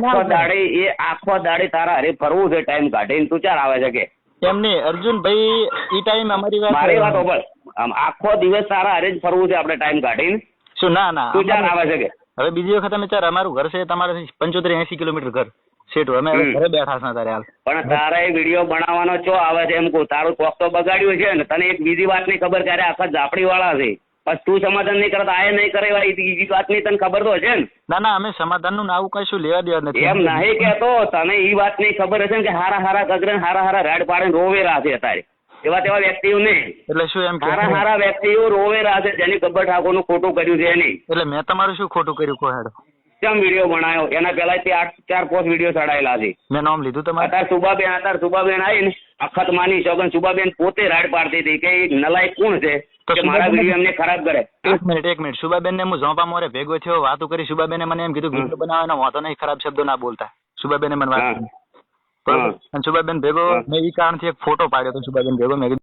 આખો દાડે તારા હરે ફરવું છે ટાઈમ કાઢીને, તું ચાર આવે છે કે એમ નહીં અર્જુનભાઈ, ઈ ટાઈમ અમારી મારી વાત હોભળ, આખો દિવસ તારા હરે જ ફરવું છે આપણે ટાઈમ કાઢીને? શું? ના તું ચાર આવે છે કે? હવે બીજી વખત અમે ચાર, અમારું ઘર છે તમારે 75-80 કિલોમીટર ઘર સેટું, અમે ઘરે બેઠા છે તારે હાલ. પણ તારા એ વિડીયો બનાવવાનો ચો આવે છે એમ કહું, તારું ચોક તો બગાડ્યું છે ને. તને એક બીજી વાત ની ખબર, ત્યારે આખા ઝાપડી વાળા છે, બસ તું સમાધાન નહીં કરતા, આ નહીં કરે બીજી વાત ની તને ખબર તો છે ને? ના અમે સમાધાન નું આવું કશું લેવા દેવા નથી. એમ નહીં કેતો, તને ઈ વાત ની ખબર હશે ને કે હારા ગગરે હારા રાડ પાડીને રોવેરા છે અત્યારે, એવા તેવા વ્યક્તિઓ નહીં. એટલે શું એમ હારા વ્યક્તિઓ રોવેરા છે જેની ગબ્બર ઠાકોર નું ખોટું કર્યું છે એની. એટલે મેં તમારું શું ખોટું કર્યું કહો હેડો? કેમ વિડીયો બનાવ્યો? એના પેલા 4-5 વિડીયો ચડાયેલા છે. મેં નામ લીધું તમારે? અત્યારે સુબાબેન આવીને અખત માની સોગન, સુબાબેન પોતે રાડ પાડતી હતી કે નલાયક કોણ છે કે મારા વિડીયો એમને ખરાબ કરે. એક મિનિટ સુબાબેન ને હું ઝોપા મોરે ભેગો થયો, વાતો કરી, સુબાબેને મને એમ કીધું વિડીયો બનાવવાનો વાતો નહીં, ખરાબ શબ્દો ના બોલતા. સુબાબેને મને વાત કરી, સુબાબેન ભેગો મેં ઈ કારણથી એક ફોટો પાડ્યો તો સુબાબેન ભેગો. મેં